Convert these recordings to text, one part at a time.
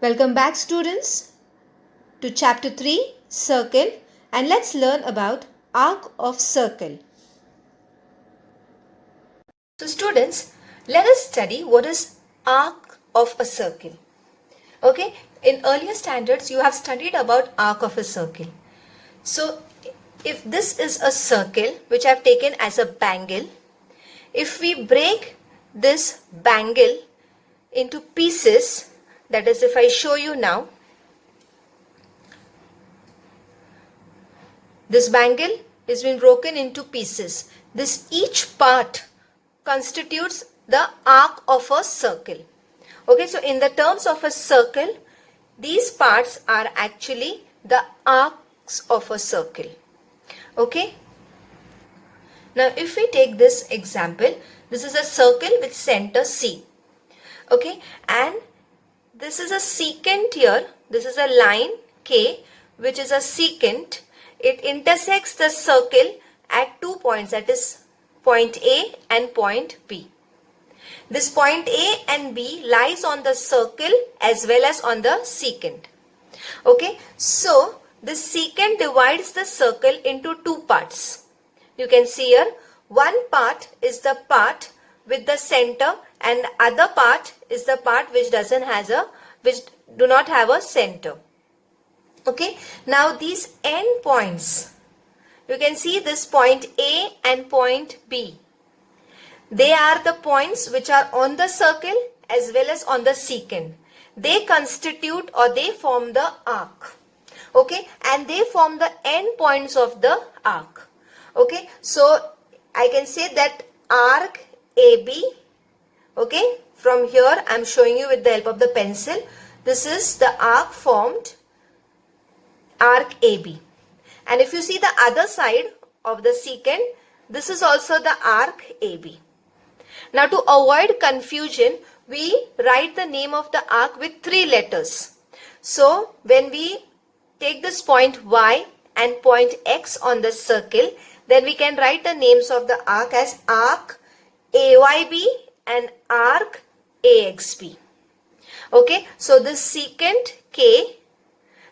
Welcome back, students, to chapter 3, circle, and let's learn about arc of circle. So students, let us study what is arc of a circle. Okay, in earlier standards you have studied about arc of a circle. So if this is a circle which I have taken as a bangle, if we break this bangle into pieces, that is, if I show you now, this bangle is been broken into pieces. This each part constitutes the arc of a circle. Okay, so in the terms of a circle, these parts are actually the arcs of a circle. Okay. Now if we take this example, this is a circle with center C. Okay, and this is a secant here. This is a line K which is a secant. It intersects the circle at 2 points, that is point A and point B. This point A and B lies on the circle as well as on the secant. Okay, so the secant divides the circle into two parts. You can see here, one part is the part with the center and other part is the part which do not have a center. Okay, now these end points, you can see this point A and point B. They are the points which are on the circle as well as on the secant. They constitute or they form the arc. Okay, and they form the end points of the arc. Okay, so I can say that arc AB. Okay, from here I am showing you with the help of the pencil. This is the arc formed, arc AB. And if you see the other side of the secant, this is also the arc AB. Now to avoid confusion, we write the name of the arc with 3 letters. So when we take this point Y and point X on the circle, then we can write the names of the arc as arc AYB and arc AXB. Okay, so this secant K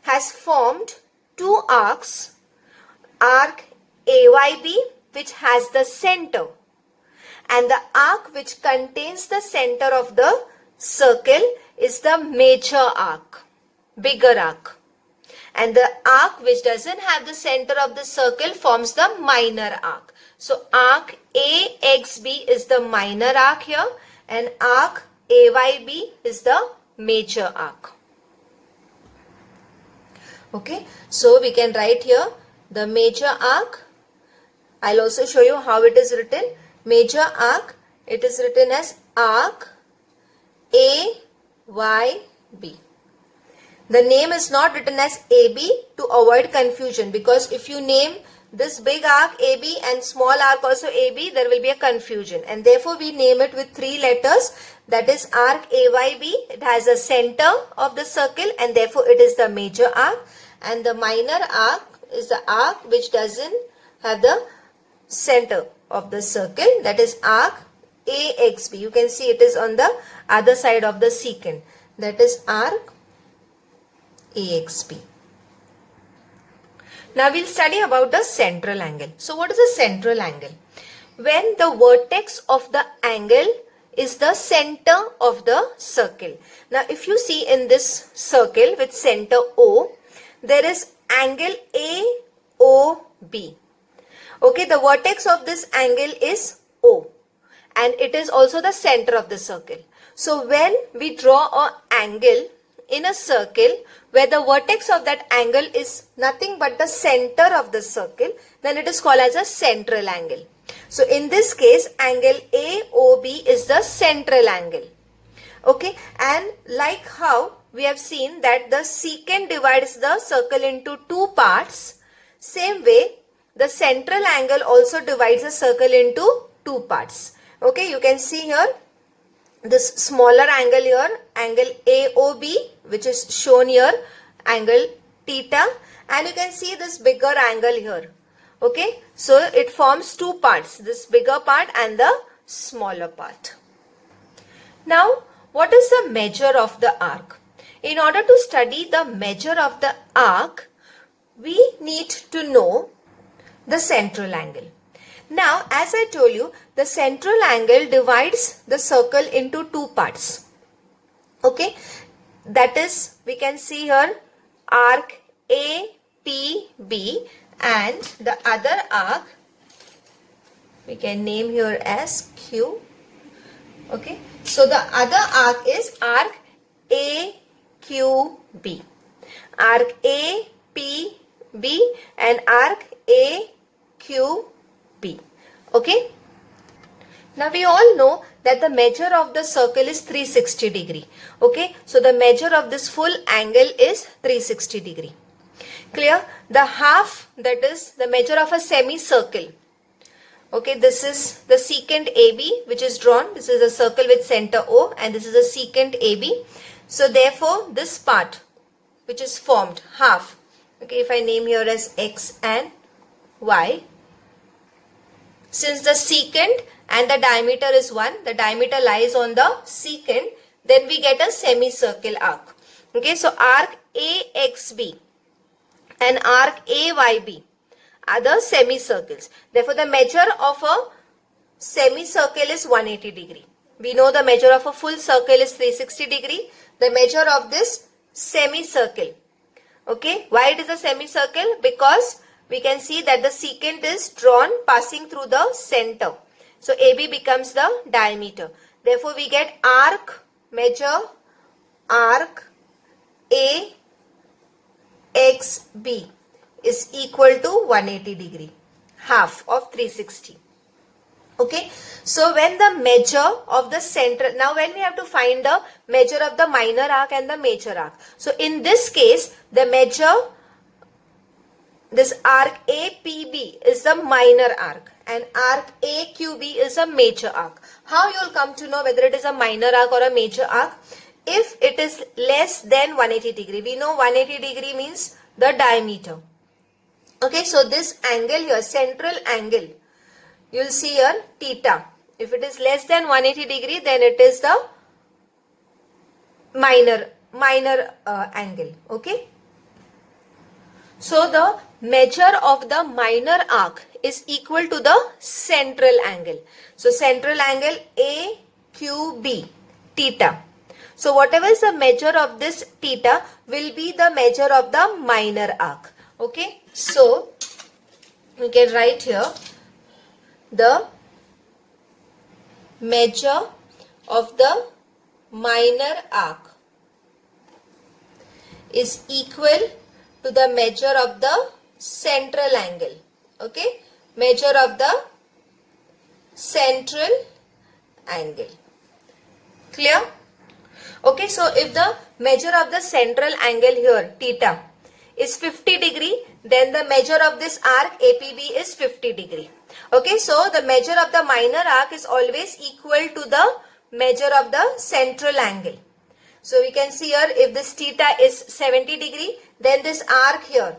has formed two arcs, arc AYB which has the center and the arc which contains the center of the circle is the major arc, bigger arc, and the arc which doesn't have the center of the circle forms the minor arc. So arc AXB is the minor arc here and arc AYB is the major arc. Okay, so we can write here the major arc. I'll also show you how it is written. Major arc, it is written as arc AYB. The name is not written as AB to avoid confusion, because if you name this big arc AB and small arc also AB, there will be a confusion, and therefore we name it with 3 letters, that is arc AYB. It has a center of the circle and therefore it is the major arc, and the minor arc is the arc which doesn't have the center of the circle, that is arc AXB. You can see it is on the other side of the secant, that is arc AXB. Now we'll study about the central angle. So what is a central angle? When the vertex of the angle is the center of the circle. Now if you see in this circle with center O, there is angle AOB. Okay, the vertex of this angle is O and it is also the center of the circle. So when we draw an angle in a circle where the vertex of that angle is nothing but the center of the circle, then it is called as a central angle. So in this case, angle AOB is the central angle. Okay, and like how we have seen that the secant divides the circle into two parts, same way the central angle also divides the circle into two parts. Okay, you can see here this smaller angle here, angle AOB, which is shown here, angle theta, and you can see this bigger angle here. Okay, so it forms two parts, this bigger part and the smaller part. Now, what is the measure of the arc? In order to study the measure of the arc, we need to know the central angle. Now, as I told you, the central angle divides the circle into two parts. Okay, that is, we can see here arc APB, and the other arc we can name here as Q. Okay, so the other arc is arc AQB, arc APB and arc AQB. Okay, now we all know that the measure of the circle is 360 degree. Okay, so the measure of this full angle is 360 degree. Clear? The half, that is the measure of a semicircle. Okay, this is the secant AB which is drawn. This is a circle with center O, and this is a secant AB. So therefore this part which is formed, half, okay, if I name here as X and Y, since the secant and the diameter is 1, the diameter lies on the secant, then we get a semicircle arc. Okay, so arc AXB and arc AYB are the semicircles. Therefore, the measure of a semicircle is 180 degree. We know the measure of a full circle is 360 degree. The measure of this semicircle. Okay, why it is a semicircle? Because we can see that the secant is drawn passing through the center. So AB becomes the diameter. Therefore, we get arc measure arc AXB is equal to 180 degree, half of 360. Okay, so when the measure of the central, now when we have to find the measure of the minor arc and the major arc. So in this case, the measure, this arc APB is the minor arc and arc AQB is a major arc. How you will come to know whether it is a minor arc or a major arc? If it is less than 180 degree. We know 180 degree means the diameter. Okay, so this angle here, central angle, you will see here theta. If it is less than 180 degree, then it is the minor angle. Okay. So the measure of the minor arc is equal to the central angle. So central angle AQB, theta. So whatever is the measure of this theta will be the measure of the minor arc. Okay. So we can write here the measure of the minor arc is equal to the measure of the central angle. Okay, measure of the central angle. Clear? Okay, so if the measure of the central angle here, theta, is 50 degree, then the measure of this arc APB is 50 degree. Okay, so the measure of the minor arc is always equal to the measure of the central angle. So we can see here, if this theta is 70 degree, then this arc here,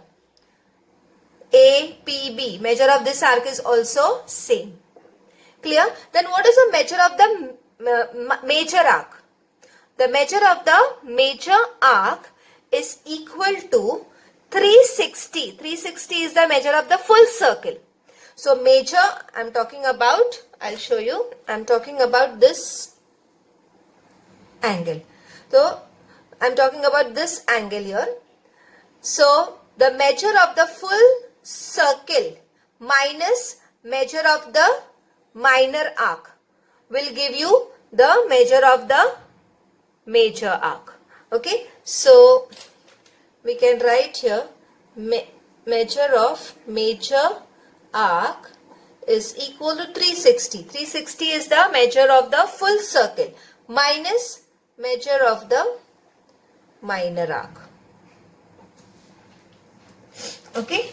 APB, measure of this arc is also same. Clear? Then what is the measure of the major arc? The measure of the major arc is equal to 360. 360 is the measure of the full circle. So major, I am talking about, I will show you, I am talking about this angle. So I am talking about this angle here. So the measure of the full circle minus measure of the minor arc will give you the measure of the major arc. Okay, so we can write here measure of major arc is equal to 360. 360 is the measure of the full circle minus measure of the minor arc. Okay.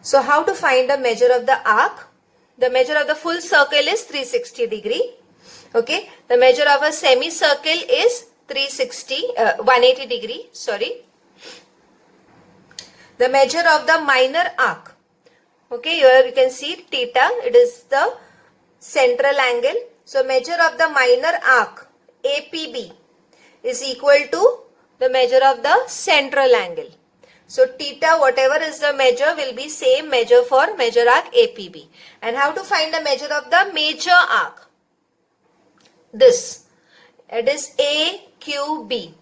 So how to find the measure of the arc? The measure of the full circle is 360 degree. Okay. The measure of a semicircle is 180 degree. Sorry. The measure of the minor arc. Okay. Here you can see theta. It is the central angle. So measure of the minor arc APB is equal to the measure of the central angle. So theta, whatever is the measure, will be same measure for measure arc APB. And how to find the measure of the major arc? This. It is AQB.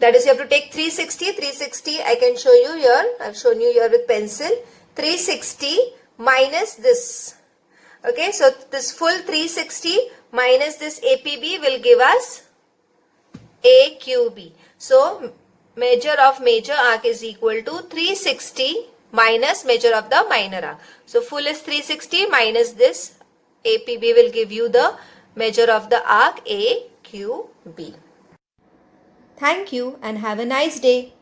That is, you have to take 360. I can show you here. I have shown you here with pencil. 360 minus this. Okay, so this full 360 minus this APB will give us AQB. So measure of major arc is equal to 360 minus measure of the minor arc. So full is 360 minus this APB will give you the measure of the arc AQB. Thank you and have a nice day.